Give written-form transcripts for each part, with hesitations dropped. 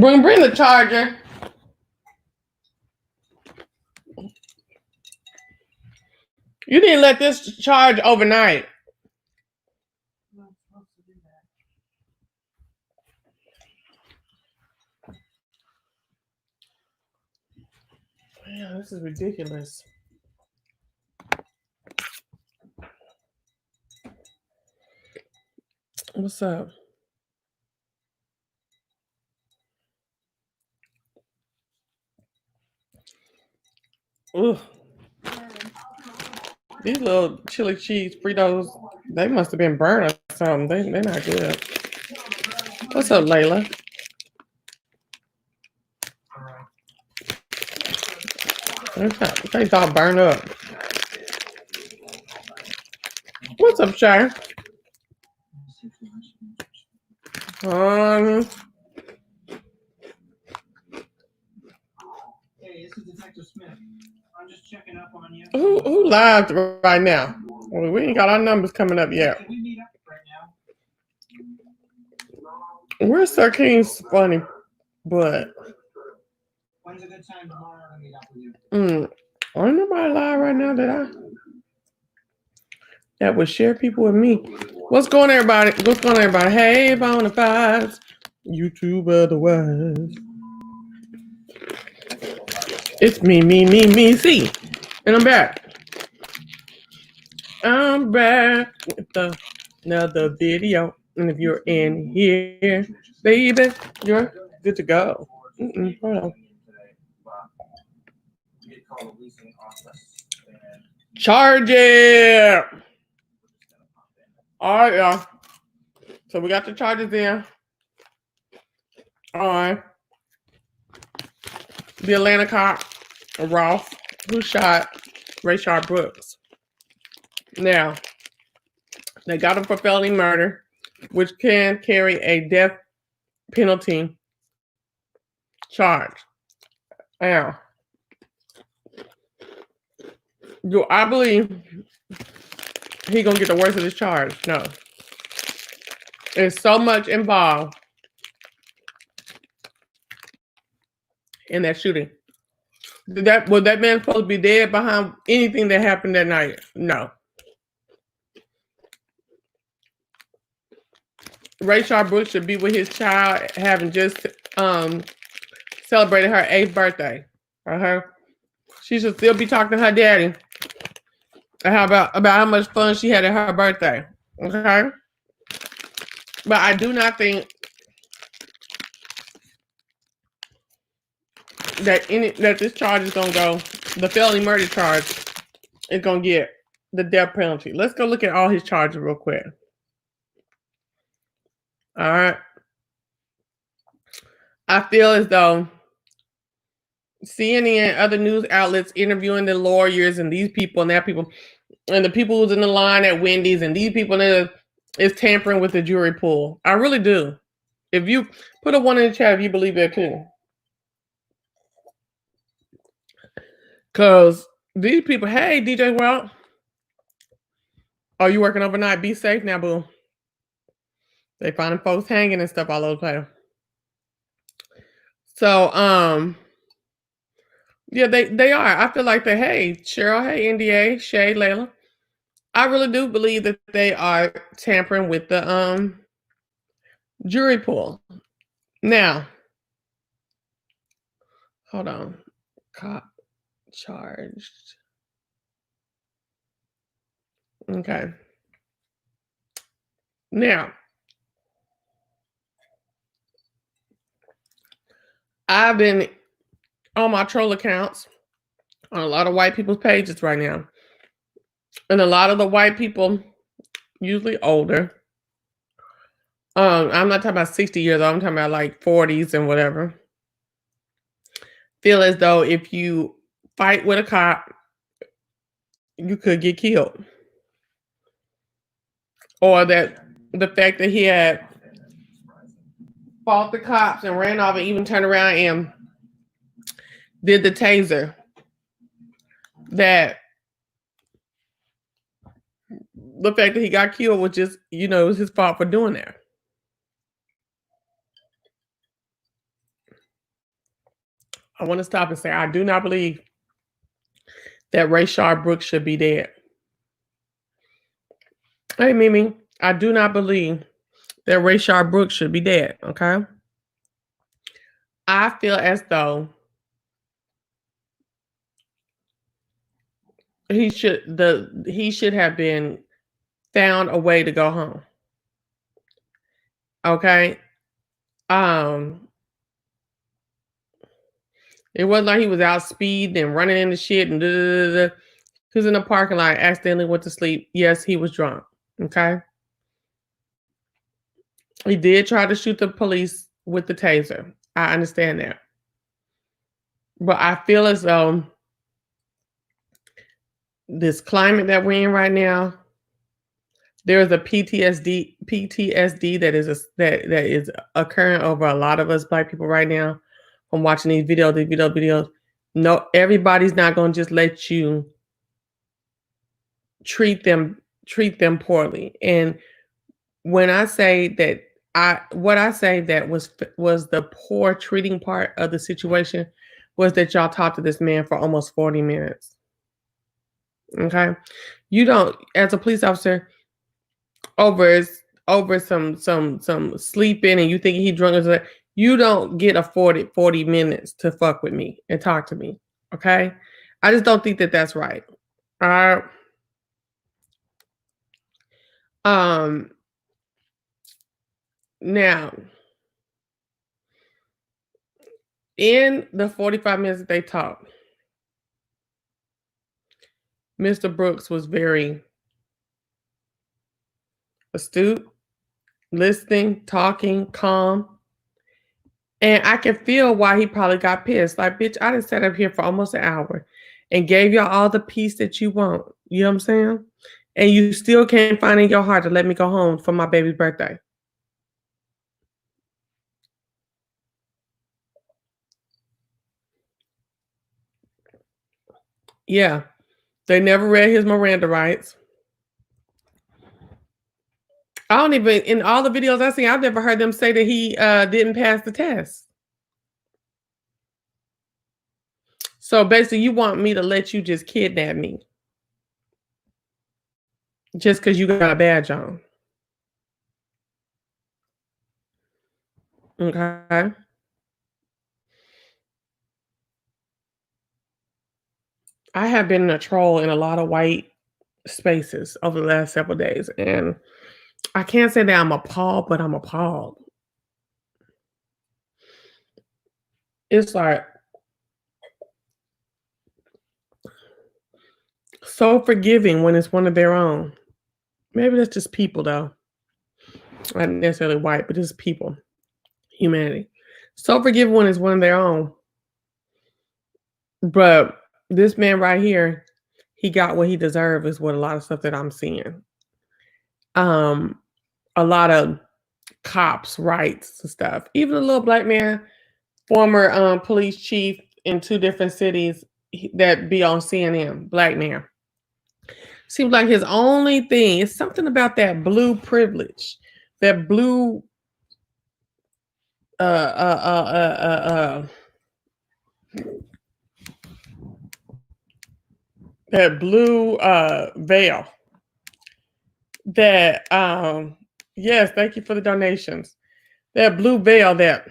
Bring the charger. You didn't let this charge overnight. I'm not supposed to do that. Man, this is ridiculous. What's up? Ugh. These little chili cheese Fritos, they must have been burned or something. They're not good. What's up, Layla? They all burned up. What's up, Shay? Hey, this is Detective Smith. I'm just checking up on you. Who live right now? Well, we ain't got our numbers coming up yet. Can we meet up right now? Where's Sir King's funny? But when's a good time tomorrow to meet up with you? Ain't nobody live right now that would share people with me. What's going on, everybody? What's going on, everybody? Hey, Bonafides, YouTube otherwise. It's me, see. And I'm back. I'm back with another video. And if you're in here, baby, you're good to go. Hold on. Charge it. All right, y'all. So we got the charges in. All right. The Atlanta cop, Ross, who shot Rayshard Brooks. Now, they got him for felony murder, which can carry a death penalty charge. Now, do I believe he gonna get the worst of this charge? No. There's so much involved in that shooting. Was that man supposed to be dead behind anything that happened that night? No. Rayshard Brooks should be with his child, having just celebrated her 8th birthday. She should still be talking to her daddy about how much fun she had at her birthday. Okay? But I do not think that this charge is gonna go, the felony murder charge is gonna get the death penalty. Let's go look at all his charges real quick. All right. I feel as though CNN, other news outlets interviewing the lawyers and these people and that people, and the people who's in the line at Wendy's and these people that is tampering with the jury pool. I really do. If you put a 1 in the chat if you believe that too. Because these people, hey, DJ Well, are you working overnight? Be safe now, boo. They finding folks hanging and stuff all over the place. So, yeah, they are. I feel like they, hey, Cheryl, hey, NDA, Shay, Layla. I really do believe that they are tampering with the jury pool. Now, hold on. Cop charged. Okay. Now, I've been on my troll accounts on a lot of white people's pages right now. And a lot of the white people, usually older, I'm not talking about 60 years old, I'm talking about like 40s and whatever, feel as though if you fight with a cop, you could get killed. Or that the fact that he had fought the cops and ran off and even turned around and did the taser, that the fact that he got killed was just, it was his fault for doing that. I want to stop and say I do not believe that Rayshard Brooks should be dead. Hey, Mimi, I do not believe that Rayshard Brooks should be dead. Okay, I feel as though he should have been found a way to go home. Okay, it wasn't like he was out speeding and running into shit and he was in the parking lot, accidentally went to sleep. Yes, he was drunk. Okay, he did try to shoot the police with the taser. I understand that, but I feel as though this climate that we're in right now, there is a PTSD that is occurring over a lot of us Black people right now from watching these videos. No, everybody's not going to just let you treat them poorly. And when I say that, what I say that was the poor treating part of the situation was that y'all talked to this man for almost 40 minutes. Okay, you don't, as a police officer, over some sleeping and you think he drunk or something, you don't get a 40 minutes to fuck with me and talk to me. Okay, I just don't think that that's right. All right. Now, in the 45 minutes that they talked, Mr. Brooks was very astute, listening, talking, calm. And I can feel why he probably got pissed. Like, bitch, I done sat up here for almost an hour and gave y'all all the peace that you want. You know what I'm saying? And you still can't find in your heart to let me go home for my baby's birthday. Yeah. They never read his Miranda rights. I don't even, in all the videos I've seen, I've never heard them say that he didn't pass the test. So basically, you want me to let you just kidnap me just because you got a badge on. Okay. I have been a troll in a lot of white spaces over the last several days, and I can't say that I'm appalled, but I'm appalled. It's like so forgiving when it's one of their own. Maybe that's just people, though. Not necessarily white, but just people, humanity. So forgiving when it's one of their own. But this man right here, he got what he deserved, is what a lot of stuff that I'm seeing. A lot of cops' rights and stuff. Even a little black man, former police chief in 2 different cities that be on CNN, black man. Seems like his only thing is something about that blue privilege, that blue that blue veil. That yes, thank you for the donations. That blue veil that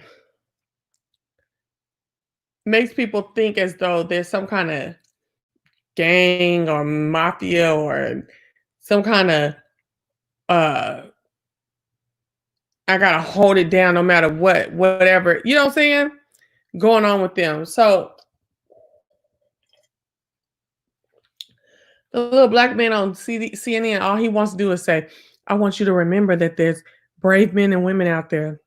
makes people think as though there's some kind of gang or mafia or some kind of I gotta hold it down no matter what, whatever, you know what I'm saying, going on with them. So the little black man on CNN, all he wants to do is say, I want you to remember that there's brave men and women out there.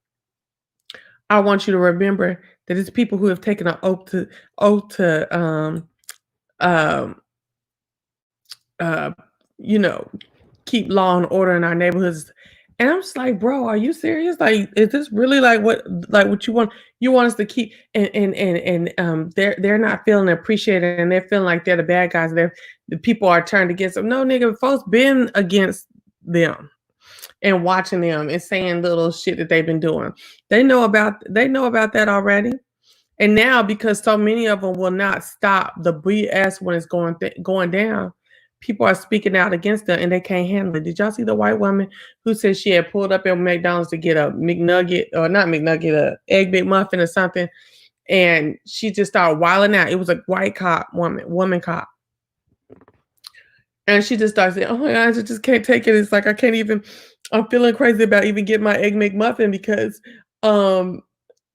I want you to remember that it's people who have taken an oath to um, you know, keep law and order in our neighborhoods. And I'm just like, bro, are you serious? Like, is this really like what you want? You want us to keep and they're not feeling appreciated and they're feeling like they're the bad guys. The people are turned against them. No, nigga, folks been against them and watching them and saying little shit that they've been doing. They know about that already. And now, because so many of them will not stop the BS when it's going down, people are speaking out against them and they can't handle it. Did y'all see the white woman who said she had pulled up at McDonald's to get a McNugget, or not McNugget, a egg McMuffin or something, and she just started wilding out. It was a white cop, woman cop. And she just started saying, "Oh my God, I just can't take it. It's like I can't even. I'm feeling crazy about even getting my egg McMuffin because um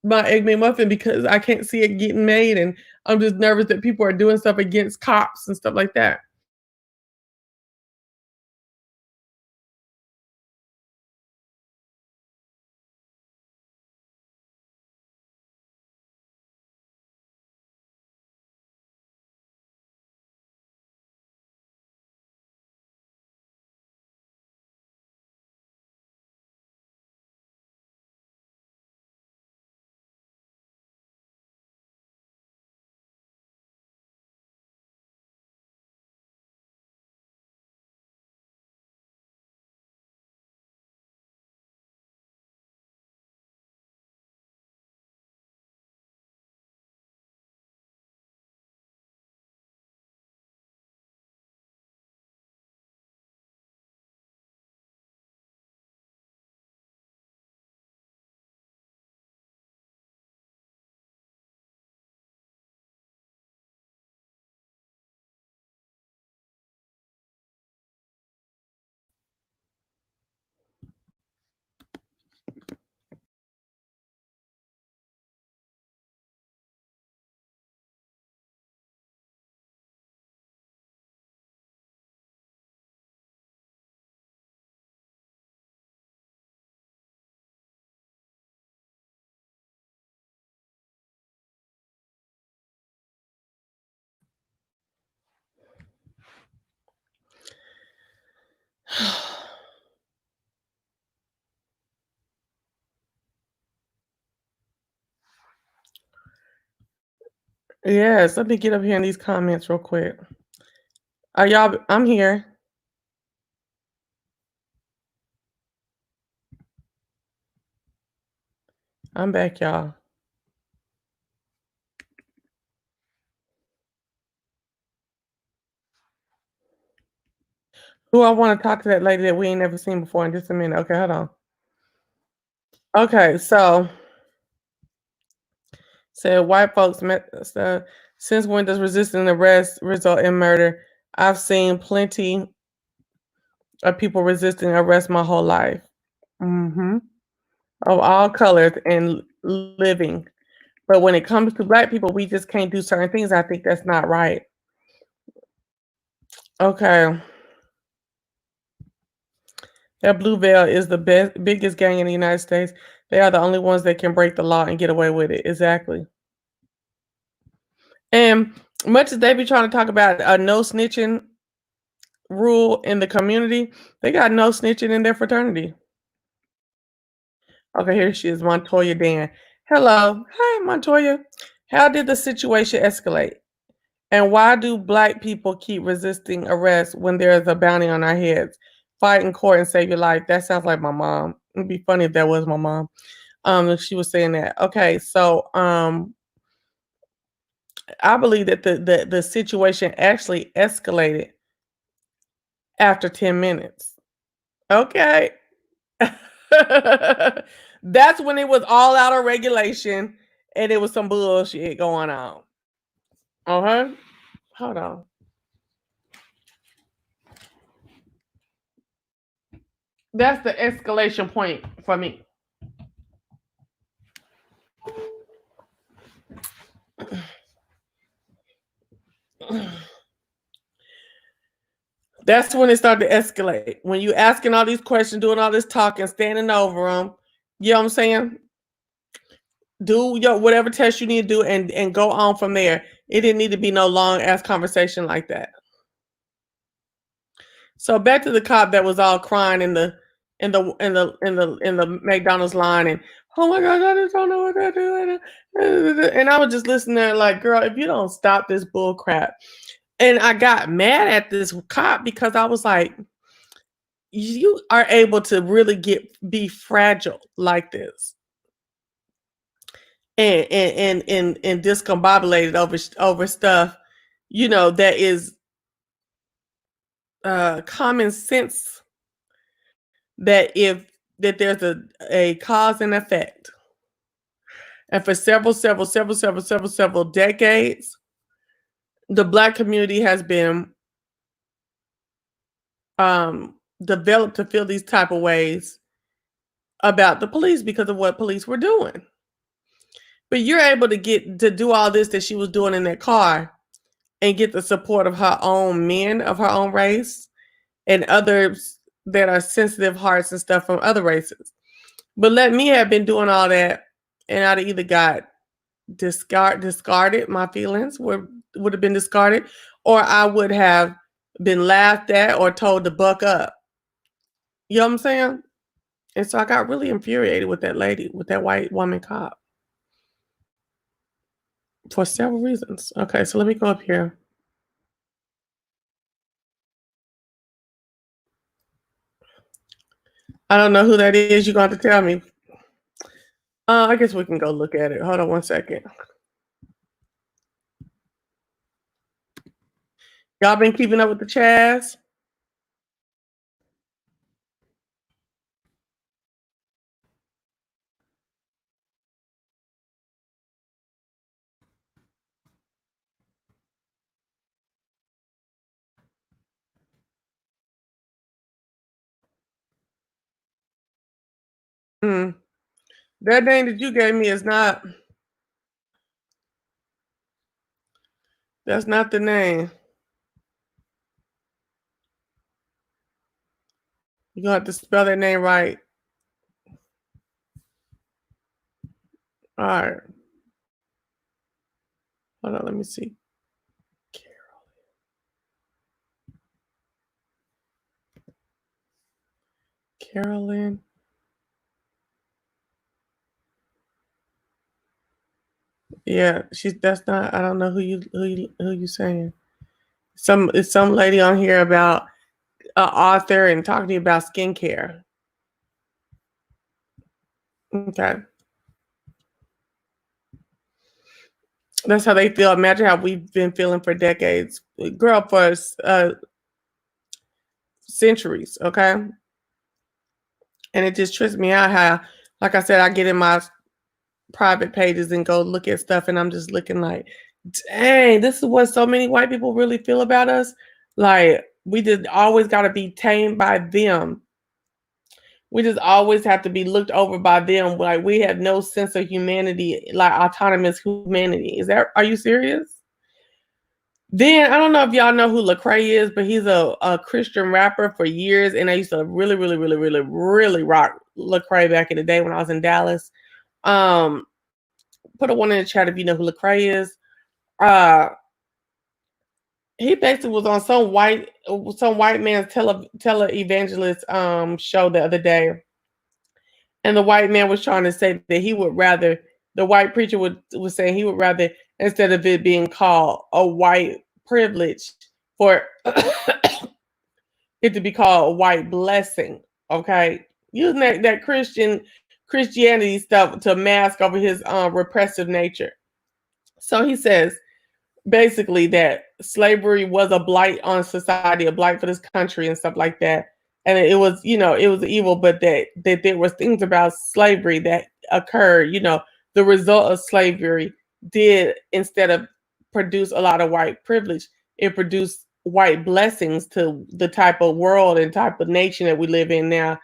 because I can't see it getting made, and I'm just nervous that people are doing stuff against cops and stuff like that." Yes, let me get up here in these comments real quick. Are y'all? I'm here. I'm back, y'all. Who I want to talk to that lady that we ain't never seen before in just a minute. Okay, hold on. Okay, so said white folks met. Since when does resisting arrest result in murder? I've seen plenty of people resisting arrest my whole life. Hmm. Of all colors and living. But when it comes to black people, we just can't do certain things. I think that's not right. Okay. That Blue Veil is the biggest gang in the United States. They are the only ones that can break the law and get away with it. Exactly. And much as they be trying to talk about a no snitching rule in the community, they got no snitching in their fraternity. Okay, here she is, Montoya Dan. Hello. Hi, Montoya. How did the situation escalate? And why do black people keep resisting arrest when there's a bounty on our heads? Fight in court and save your life. That sounds like my mom. It'd be funny if that was my mom. If she was saying that. Okay, so I believe that the situation actually escalated after 10 minutes. Okay. That's when it was all out of regulation and it was some bullshit going on. Uh-huh. Hold on. That's the escalation point for me. That's when it started to escalate. When you asking all these questions, doing all this talking, standing over them, you know what I'm saying? Do your whatever test you need to do and go on from there. It didn't need to be no long ass conversation like that. So back to the cop that was all crying in the McDonald's line and oh my gosh, I just don't know what they're doing. And I was just listening there like, girl, if you don't stop this bull crap. And I got mad at this cop because I was like, you are able to really be fragile like this. and discombobulated over stuff, that is common sense, that if that there's a cause and effect. And for several decades, the Black community has been developed to feel these type of ways about the police because of what police were doing. But you're able to get to do all this that she was doing in that car and get the support of her own men of her own race and others that are sensitive hearts and stuff from other races. But let me have been doing all that, and I'd either got discarded, my feelings would have been discarded, or I would have been laughed at or told to buck up. You know what I'm saying? And so I got really infuriated with that lady, with that white woman cop, for several reasons. Okay, so let me go up here. I don't know who that is. You're going to have to tell me. I guess we can go look at it. Hold on one second. Y'all been keeping up with the Chaz? Mm. That name that you gave me is not. That's not the name. You're gonna have to spell that name right. All right. Hold on, let me see. Carolyn. Yeah, that's not. I don't know who you saying. It's some lady on here about an author and talking to you about skincare. Okay. That's how they feel. Imagine how we've been feeling for decades. Girl, for centuries, okay? And it just trips me out how, like I said, I get in my private pages and go look at stuff and I'm just looking like, dang, this is what so many white people really feel about us. Like, we just always got to be tamed by them. We just always have to be looked over by them. Like, we have no sense of humanity, like autonomous humanity. Are you serious? Then I don't know if y'all know who Lecrae is, but he's a Christian rapper for years, and I used to really rock Lecrae back in the day when I was in Dallas. Put a one in the chat if you know who Lecrae is. He basically was on some white man's televangelist show the other day, and the white man was trying to say that he would rather, the white preacher was saying he would rather, instead of it being called a white privilege, for it to be called a white blessing. Okay, using that Christianity stuff to mask over his repressive nature. So he says basically that slavery was a blight on society, a blight for this country and stuff like that. And it was, it was evil, but that there was things about slavery that occurred, the result of slavery did, instead of produce a lot of white privilege, it produced white blessings to the type of world and type of nation that we live in now.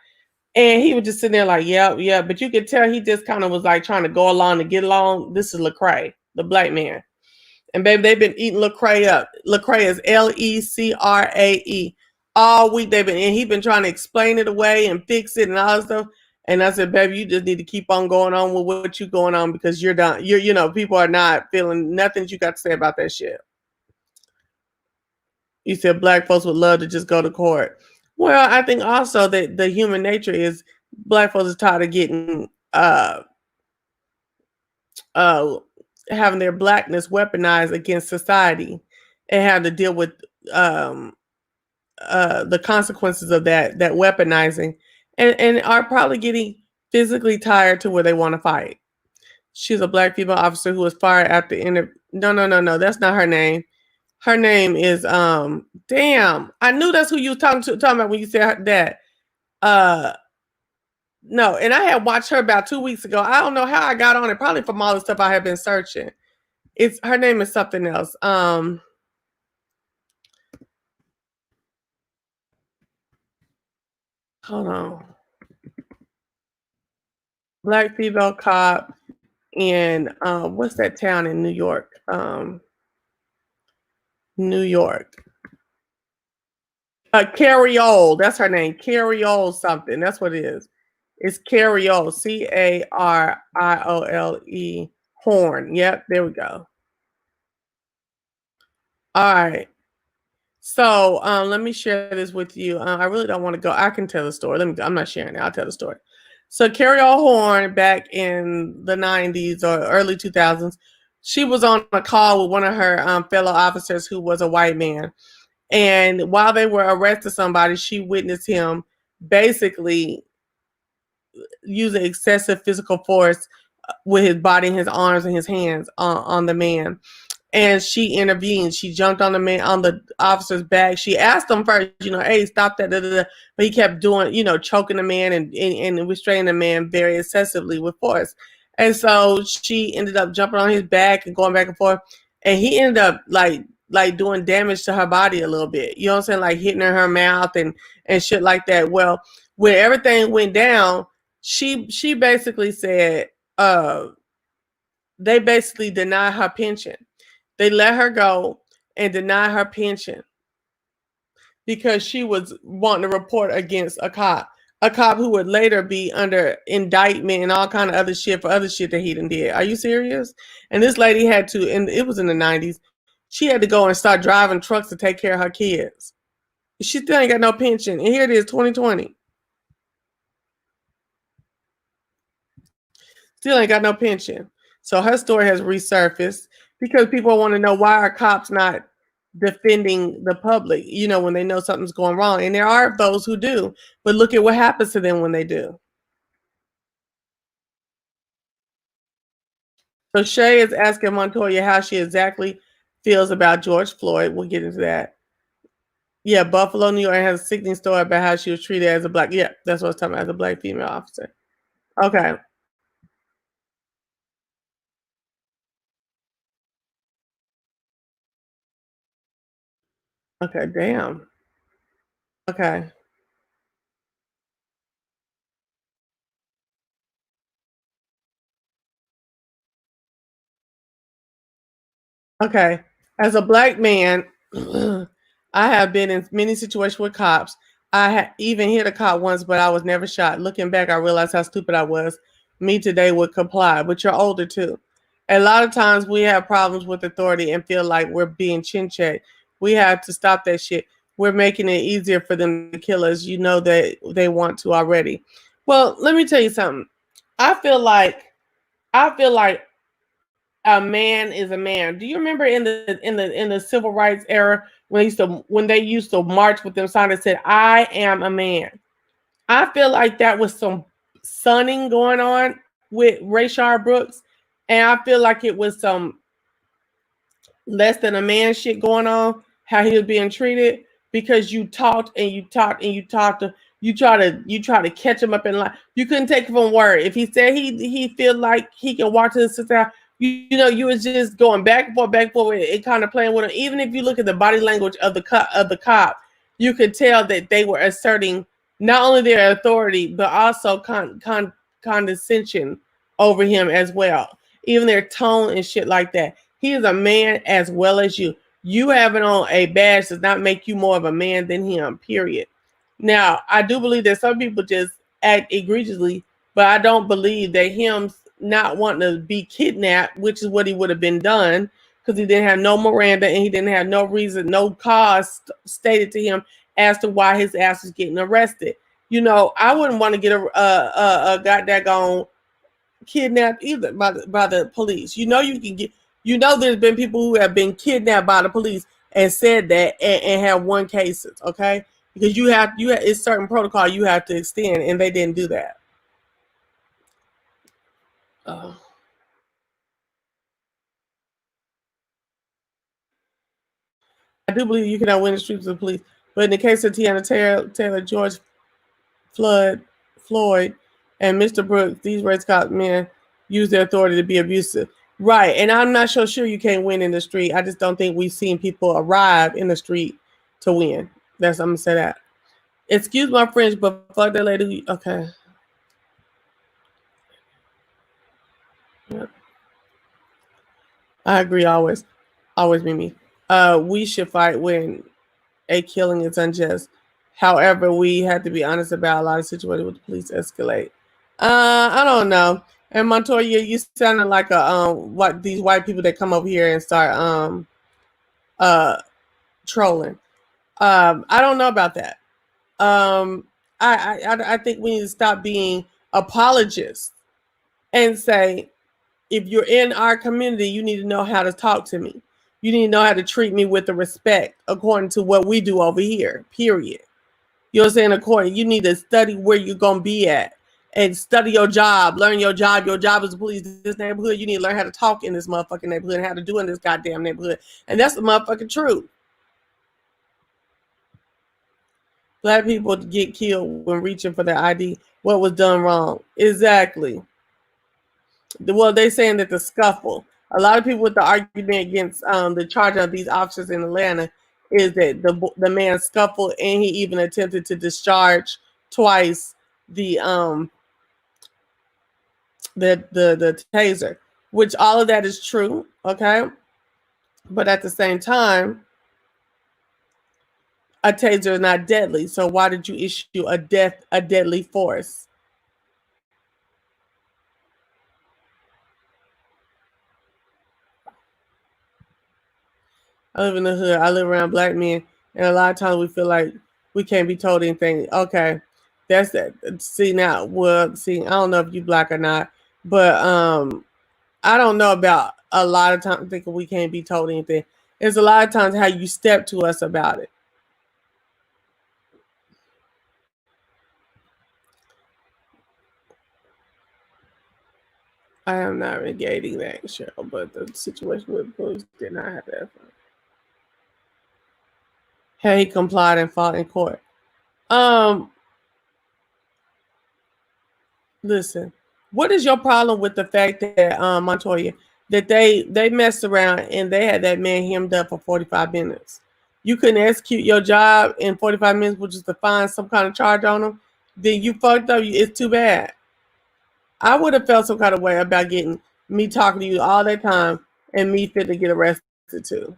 And he was just sitting there like, yeah, but you could tell he just kind of was like trying to go along to get along. This is Lecrae, the black man. And baby, they've been eating Lecrae up. Lecrae is Lecrae. All week and he's been trying to explain it away and fix it and all that stuff. And I said, baby, you just need to keep on going on with what you're going on, because you're done. People are not feeling nothing you got to say about that shit. You said black folks would love to just go to court. Well, I think also that the human nature is black folks is tired of getting having their blackness weaponized against society and having to deal with the consequences of that weaponizing, and are probably getting physically tired to where they want to fight. She's a black female officer who was fired after no, that's not her name. Her name is damn. I knew that's who you was talking about when you said that. Uh no, and I had watched her about 2 weeks ago. I don't know how I got on it, probably from all the stuff I have been searching. It's her name is something else. Hold on. Black female cop in what's that town in New York? New York. Cariol, that's her name. Cariol something. That's what it is. It's Cariol. Cariole Horne. Yep, there we go. All right. So let me share this with you. I really don't want to go. I can tell the story. I'm not sharing it. I'll tell the story. So Cariol Horne, back in the 90s or early 2000s, she was on a call with one of her fellow officers who was a white man. And while they were arresting somebody, she witnessed him basically using excessive physical force with his body, his arms, and his hands on the man. And she intervened. She jumped on the man, on the officer's back. She asked him first, hey, stop that. Da, da, da. But he kept doing, choking the man and restraining the man very excessively with force. And so she ended up jumping on his back and going back and forth. And he ended up like doing damage to her body a little bit. You know what I'm saying? Like hitting her mouth and shit like that. Well, when everything went down, she basically said, they basically denied her pension. They let her go and deny her pension because she was wanting to report against a cop who would later be under indictment and all kind of other shit for other shit that he done did. Are you serious? And this lady had to, and it was in the 90s, she had to go and start driving trucks to take care of her kids. She still ain't got no pension. And here it is, 2020. Still ain't got no pension. So her story has resurfaced because people want to know, why are cops not defending the public, when they know something's going wrong. And there are those who do, but look at what happens to them when they do. So Shay is asking Montoya how she exactly feels about George Floyd. We'll get into that. Yeah, Buffalo, New York has a sickening story about how she was treated as a black. Yeah, that's what I was talking about, as a black female officer. Okay. Okay, damn. Okay. Okay. As a black man, I have been in many situations with cops. I had even hit a cop once, but I was never shot. Looking back, I realized how stupid I was. Me today would comply, but you're older too. A lot of times we have problems with authority and feel like we're being chin checked. We have to stop that shit. We're making it easier for them to kill us. You know that they want to already. Well, let me tell you something. I feel like I feel like a man is a man. Do you remember in the civil rights era when they used to march with them signs that said, "I am a man"? I feel like that was some sunning going on with Rayshard Brooks, and I feel like it was some less than a man shit going on, how he was being treated, because you talked and you talked and you talked to you try to catch him up in line. You couldn't take it from word. If he said he feel like he can walk to the sister, you was just going back and forth, and kind of playing with him. Even if you look at the body language of the cop, you could tell that they were asserting not only their authority but also condescension over him as well. Even their tone and shit like that. He is a man as well as you. You having on a badge does not make you more of a man than him, period. Now, I do believe that some people just act egregiously, but I don't believe that him not wanting to be kidnapped, which is what he would have been done, because he didn't have no Miranda and he didn't have no reason, no cause stated to him as to why his ass was getting arrested. I wouldn't want to get a goddamn kidnapped either by the police. You can get. There's been people who have been kidnapped by the police and said that and have won cases. Okay, because it's certain protocol you have to extend, and they didn't do that. Oh. do believe you cannot win the streets of the police. But in the case of Taylor, George Floyd, and Mr. Brooks, these race cop men use their authority to be abusive. Right. And I'm not so sure you can't win in the street. I just don't think we've seen people arrive in the street to win. I'm gonna say that. Excuse my French, but fuck that lady. Okay. Yep. I agree always. Always be me. We should fight when a killing is unjust. However, we have to be honest about a lot of situations with the police escalate. I don't know. And Montoya, you sounded like a what these white people that come over here and start uh trolling. I don't know about that. Um, I think we need to stop being apologists and say, if you're in our community, you need to know how to talk to me. You need to know how to treat me with the respect according to what we do over here, period. You know what I'm saying? According, you need to study where you're going to be at and study your job, learn your job. Your job is to police this neighborhood. You need to learn how to talk in this motherfucking neighborhood and how to do in this goddamn neighborhood. And that's the motherfucking truth. Black people get killed when reaching for their ID. What was done wrong? Exactly. Well, they're saying that the scuffle. A lot of people with the argument against the charge of these officers in Atlanta is that the man scuffled and he even attempted to discharge twice the the taser, which all of that is true, okay? But at the same time, a taser is not deadly. So why did you issue a deadly force? I live in the hood. I live around black men, and a lot of times we feel like we can't be told anything. Okay, that's that. See now, well, see, I don't know if you black or not, but I don't know about a lot of times thinking we can't be told anything. It's a lot of times how you step to us about it. I am not negating that, Cheryl, but the situation with police did not have that. Hey, he complied and fought in court. Um, Listen, what is your problem with the fact that Montoya that they messed around and they had that man hemmed up for 45 minutes? You couldn't execute your job in 45 minutes, which is to find some kind of charge on him. Then you fucked up. It's too bad. I would have felt some kind of way about getting me talking to you all that time and me fit to get arrested too.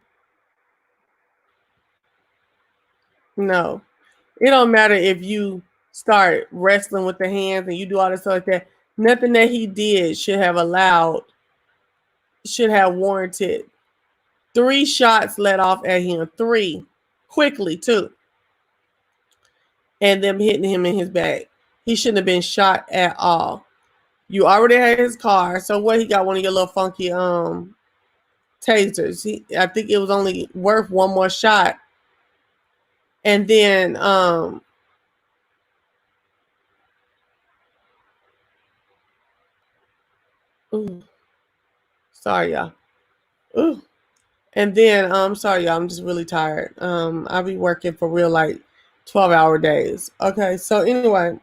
No, it don't matter if you start wrestling with the hands and you do all this stuff like that. Nothing that he did should have warranted 3 shots let off at him. 3 quickly too, and them hitting him in his back. He shouldn't have been shot at all. You already had his car, so what? He got one of your little funky tasers. I think it was only worth one more shot, and then ooh, sorry y'all. Ooh. And then I'm sorry, y'all. I'm just really tired. I'll be working for real like 12-hour days. Okay, so anyway,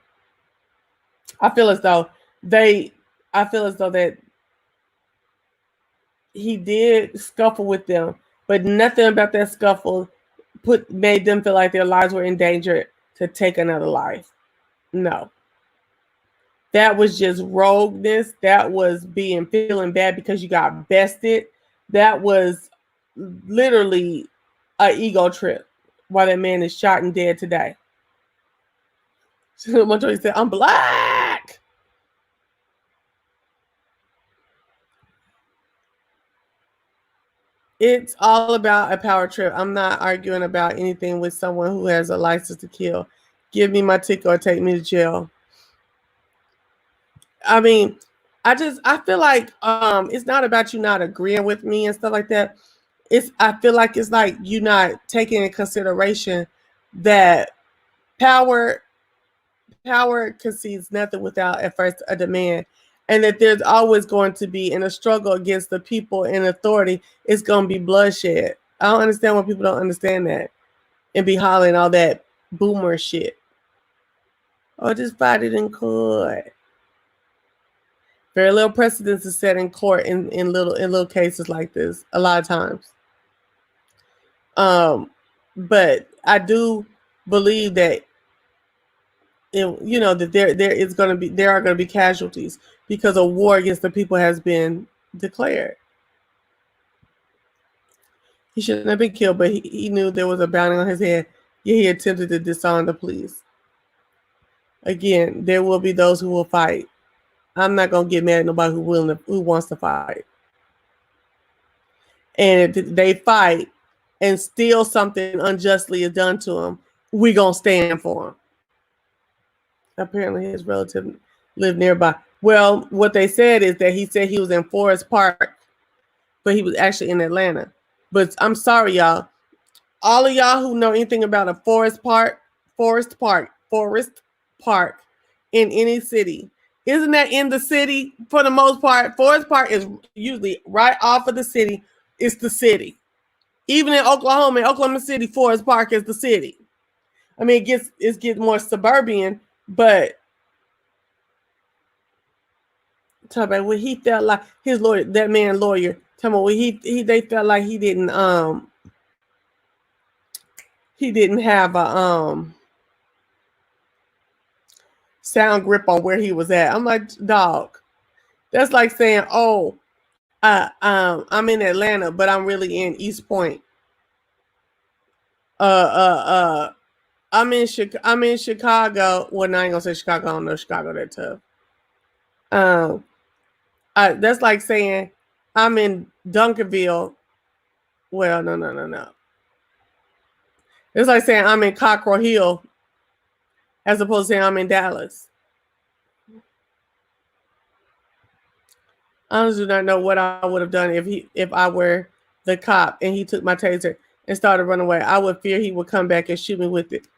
I feel as though they, I feel as though that he did scuffle with them, but nothing about that scuffle made them feel like their lives were in danger to take another life. No, that was just rogueness. That was being feeling bad because you got bested. That was literally an ego trip. Why that man is shot and dead today. So Montoya said, "I'm black." It's all about a power trip. I'm not arguing about anything with someone who has a license to kill. Give me my ticket or take me to jail. I mean, I feel like it's not about you not agreeing with me and stuff like that. I feel like it's like you not taking in consideration that power concedes nothing without at first a demand, and that there's always going to be in a struggle against the people in authority, it's going to be bloodshed. I don't understand why people don't understand that and be hollering all that boomer shit. Oh, just fight it in court. Very little precedence is set in court in little cases like this a lot of times. But I do believe that that there are going to be casualties because a war against the people has been declared. He shouldn't have been killed, but he knew there was a bounty on his head. Yet he attempted to disarm the police. Again, there will be those who will fight. I'm not gonna get mad at nobody who wants to fight. And if they fight and still something unjustly is done to them, we gonna stand for him. Apparently, his relative lived nearby. Well, what they said is that he said he was in Forest Park, but he was actually in Atlanta. But I'm sorry, y'all. All of y'all who know anything about a forest park in any city. Isn't that in the city for the most part? Forest Park is usually right off of the city. It's the city. Even in Oklahoma City, Forest Park is the city. I mean, it gets more suburban, but talk about when he felt like his lawyer, that man lawyer, talking about when they felt like he didn't have a sound grip on where he was at. I'm like, dog, that's like saying, oh, I'm in Atlanta, but I'm really in East Point. I'm in Chicago. Well, no, I ain't gonna say Chicago. I don't know Chicago that tough. That's like saying I'm in Duncanville. Well, no. It's like saying I'm in Cockrell Hill, as opposed to saying I'm in Dallas. I honestly do not know what I would have done if I were the cop and he took my taser and started running away. I would fear he would come back and shoot me with it.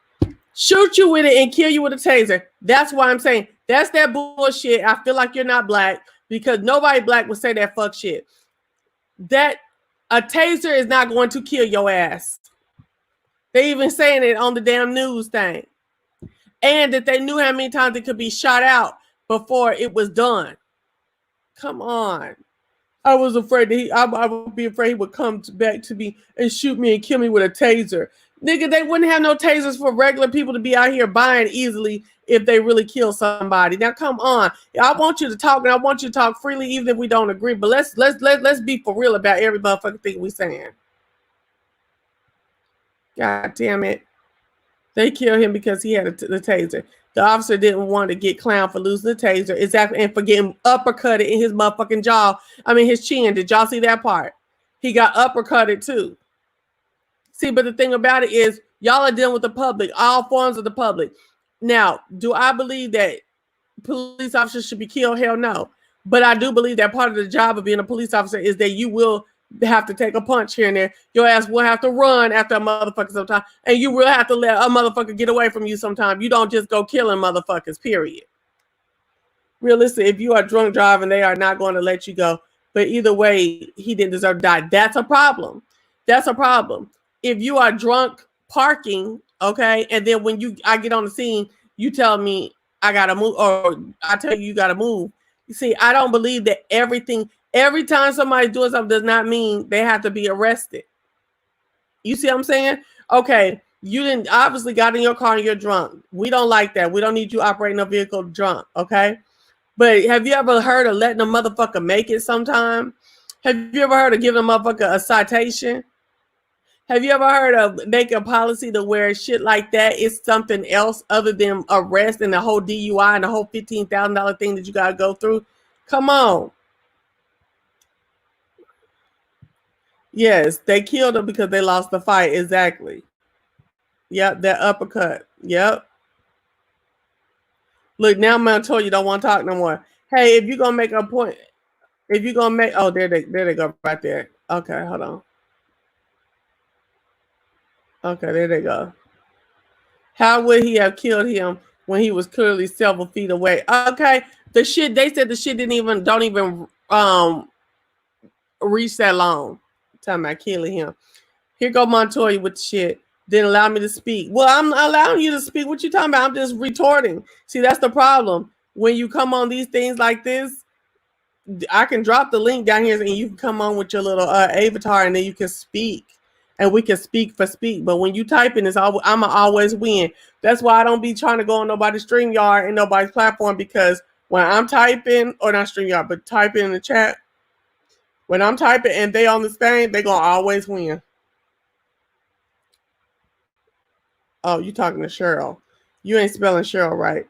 Shoot you with it and kill you with a taser. That's why I'm saying that's that bullshit. I feel like you're not black because nobody black would say that fuck shit. That a taser is not going to kill your ass. They even saying it on the damn news thing. And that they knew how many times it could be shot out before it was done. Come on. I was afraid that I would be afraid he would come back to me and shoot me and kill me with a taser. Nigga, they wouldn't have no tasers for regular people to be out here buying easily if they really kill somebody. Now, come on. I want you to talk, and I want you to talk freely, even if we don't agree. But let's be for real about every motherfucking thing we saying. God damn it. They killed him because he had the taser. The officer didn't want to get clowned for losing the taser. Exactly, and for getting uppercutted in his motherfucking jaw. I mean, his chin. Did y'all see that part? He got uppercutted too. See, but the thing about it is, y'all are dealing with the public, all forms of the public. Now, do I believe that police officers should be killed? Hell no. But I do believe that part of the job of being a police officer is that you will have to take a punch here and there. Your ass will have to run after a motherfucker sometime. And you will have to let a motherfucker get away from you sometime. You don't just go killing motherfuckers, period. Realistic, if you are drunk driving, they are not going to let you go. But either way, he didn't deserve to die. That's a problem. That's a problem. If you are drunk parking, okay, and then when I get on the scene, you tell me I gotta move, or I tell you gotta move. You see, I don't believe that every time somebody's doing something does not mean they have to be arrested. You see what I'm saying? Okay, you didn't obviously got in your car and you're drunk. We don't like that. We don't need you operating a vehicle drunk, okay? But have you ever heard of letting a motherfucker make it sometime? Have you ever heard of giving a motherfucker a citation? Have you ever heard of making a policy to where shit like that is something else other than arrest and the whole DUI and the whole $15,000 thing that you got to go through? Come on. Yes, they killed him because they lost the fight. Exactly. Yep, that uppercut. Yep. Look, now Montoya you don't want to talk no more. Hey, if you're going to make a point, if you're going to make, oh, there they go right there. Okay, hold on. Okay, there they go. How would he have killed him when he was clearly several feet away? Okay, they said the shit don't even reach that long. Talking about killing him. Here go Montoya with the shit. Didn't allow me to speak. Well, I'm allowing you to speak. What you talking about? I'm just retorting. See, that's the problem. When you come on these things like this, I can drop the link down here and you can come on with your little avatar and then you can speak. And we can speak for speak. But when you type in, I'm always win. That's why I don't be trying to go on nobody's StreamYard and nobody's platform, because when I'm typing, or not StreamYard, but typing in the chat, when I'm typing and they on the thing, they gonna always win. Oh, you talking to Cheryl. You ain't spelling Cheryl right.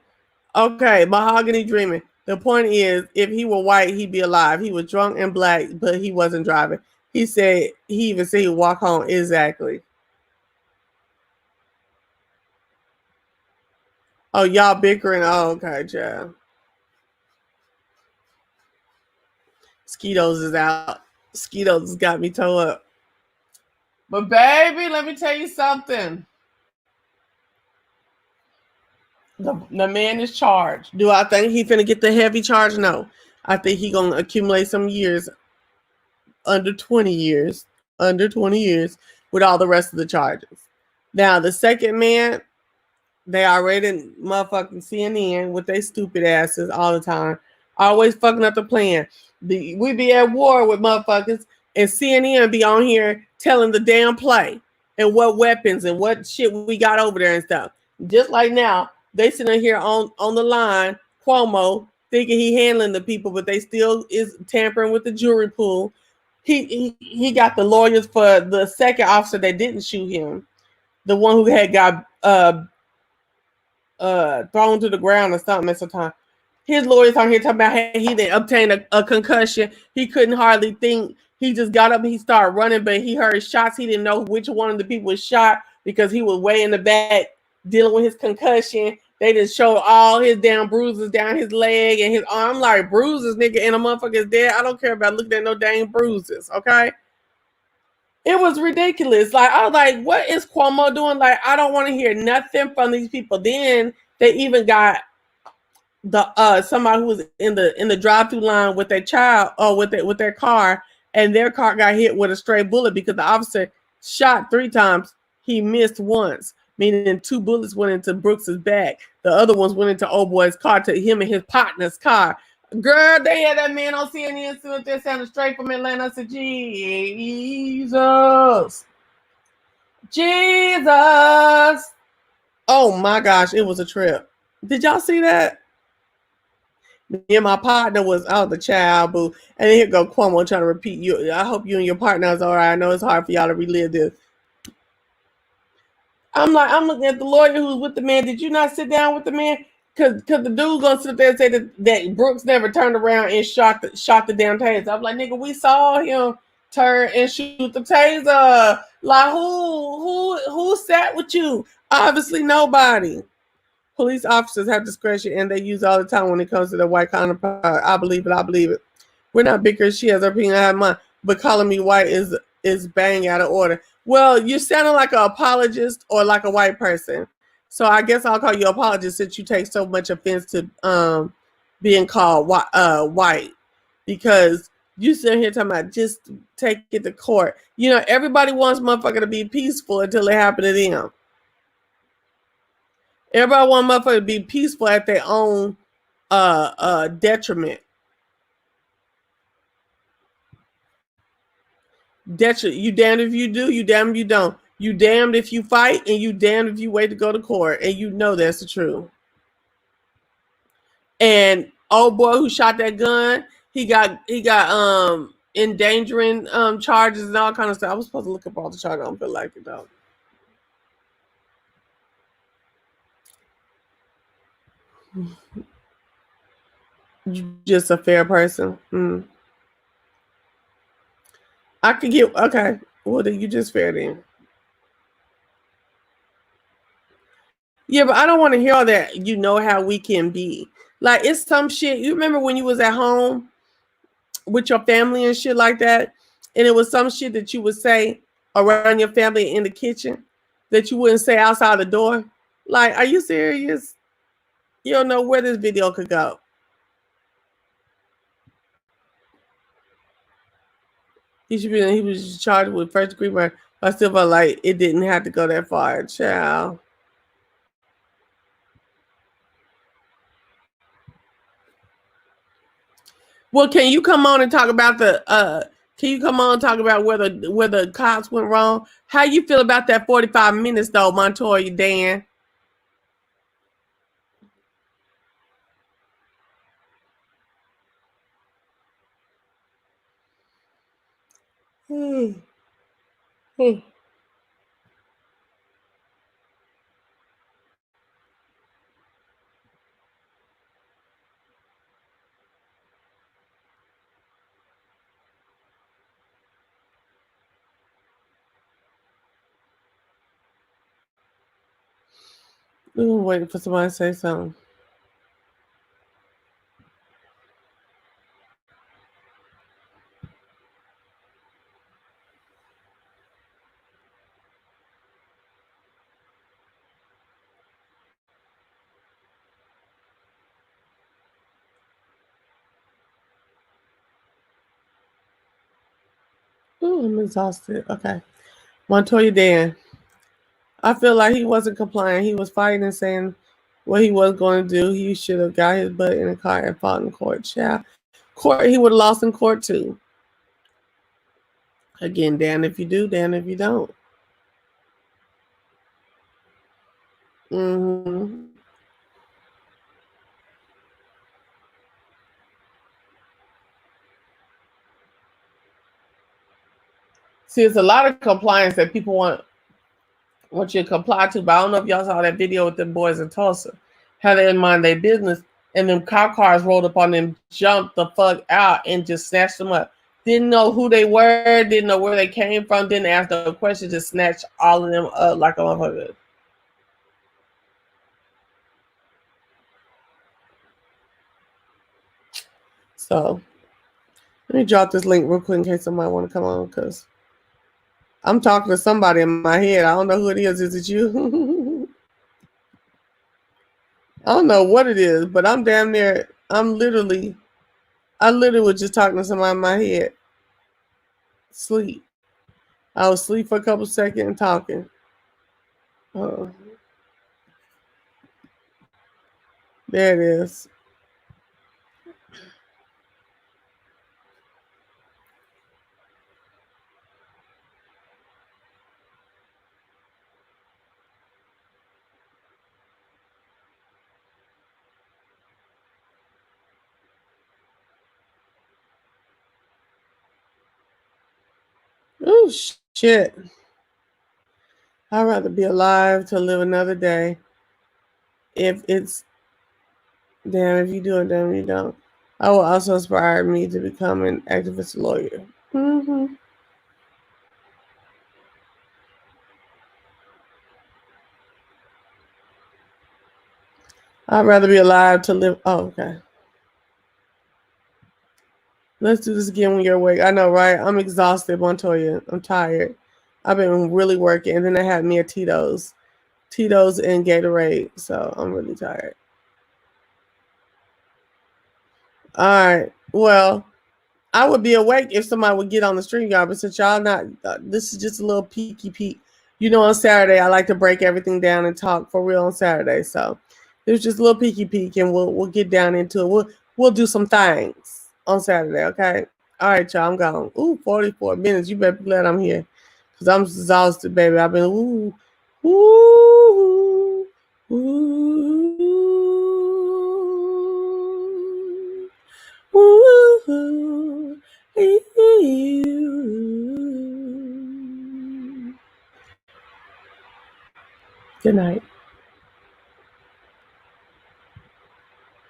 Okay, Mahogany Dreaming. The point is, if he were white, he'd be alive. He was drunk and black, but he wasn't driving. He even said he'd walk home. Exactly. Oh, y'all bickering. Oh, okay, child. Skeetos is out. Skeetos has got me toe up. But baby, let me tell you something. The man is charged. Do I think he finna get the heavy charge? No. I think he gonna accumulate some years, under 20 years, with all the rest of the charges. Now, the second man, they already motherfucking CNN with their stupid asses all the time, always fucking up the plan. We be at war with motherfuckers, and CNN be on here telling the damn play and what weapons and what shit we got over there and stuff. Just like now, they sitting here on the line, Cuomo, thinking he handling the people, but they still is tampering with the jury pool. He got the lawyers for the second officer that didn't shoot him, the one who had got thrown to the ground or something at some time. His lawyers on here talking about he didn't obtain a concussion. He couldn't hardly think. He just got up and he started running, but he heard shots. He didn't know which one of the people was shot because he was way in the back dealing with his concussion. They just showed all his damn bruises down his leg and his arm. Like, bruises, nigga, and a motherfucker is dead. I don't care about looking at no dang bruises, okay? It was ridiculous. Like, I was like, what is Cuomo doing? Like, I don't want to hear nothing from these people. Then they even got the somebody who was in the drive-through line with their child, or with their car, and their car got hit with a stray bullet because the officer shot 3 times. He missed once, meaning 2 bullets went into Brooks's back. The other ones went into old boy's car, to him and his partner's car. Girl, they had that man on CNN sitting there sounding straight from Atlanta. I said, Jesus. Oh my gosh, it was a trip. Did y'all see that? Me and my partner was out the child, boo. And then here go Cuomo trying to repeat you. I hope you and your partner is all right. I know it's hard for y'all to relive this. I'm looking at the lawyer who's with the man. Did you not sit down with the man? Cause the dude gonna sit there and say that Brooks never turned around and shot the damn taser. I'm like, nigga, we saw him turn and shoot the taser. Like, who sat with you? Obviously nobody. Police officers have discretion and they use all the time when it comes to their white counterpart. I believe it. We're not bickering. She has her opinion, I have mine. But calling me white is bang out of order. Well, you're sounding like an apologist or like a white person. So I guess I'll call you an apologist since you take so much offense to being called white. Because you sitting here talking about just take it to court. You know, everybody wants motherfucker to be peaceful until it happened to them. Everybody want motherfucker to be peaceful at their own detriment. You damned if you do, you damned if you don't. You damned if you fight, and you damned if you wait to go to court, and you know that's the truth. And old boy who shot that gun, he got endangering charges and all kind of stuff. I was supposed to look up all the charges. I don't feel like it though. Just a fair person. I could get, okay. Well, then you just fair then. Yeah, but I don't want to hear all that. You know how we can be. Like, it's some shit. You remember when you was at home with your family and shit like that, and it was some shit that you would say around your family in the kitchen that you wouldn't say outside the door? Like, are you serious? You don't know where this video could go. He was charged with first degree murder. I still felt like it didn't have to go that far, child. Well, can you come on and talk about can you come on and talk about where the cops went wrong? How you feel about that 45 minutes though, Montoya Dan? Ooh, waiting for somebody to say something. Ooh, I'm exhausted. Okay. Montoya Dan. I feel like he wasn't complying. He was fighting and saying what he was going to do. He should have got his butt in a car and fought in court. Yeah. Court, he would have lost in court too. Again, Dan if you do, Dan if you don't. Mm-hmm. See, it's a lot of compliance that people want you to comply to, but I don't know if y'all saw that video with them boys in Tulsa. How they didn't mind their business, and them cop cars rolled up on them, jumped the fuck out, and just snatched them up. Didn't know who they were, didn't know where they came from, didn't ask no questions, just snatched all of them up like a motherfucker. So let me drop this link real quick in case somebody want to come on, because I'm talking to somebody in my head. I don't know who it is. Is it you? I don't know what it is, but I'm damn near. I literally was just talking to somebody in my head. Sleep. I was asleep for a couple seconds and talking. Oh, there it is. Oh shit. I'd rather be alive to live another day. If it's damn, if you do it, damn, you don't. I will also inspire me to become an activist lawyer. Mm-hmm. I'd rather be alive to live. Oh, okay. Let's do this again when you're awake. I know, right? I'm exhausted, Montoya. I'm tired. I've been really working, and then I had me a Tito's and Gatorade. So I'm really tired. All right. Well, I would be awake if somebody would get on the stream, y'all. But since y'all not, this is just a little peeky peek. You know, on Saturday I like to break everything down and talk for real on Saturday. So there's just a little peeky peek, and we'll get down into it. We'll do some things on Saturday. Okay. All right, y'all. I'm gone. Ooh, 44 minutes. You better be glad I'm here, cause I'm exhausted, baby. I've been ooh, ooh. Ooh, good night.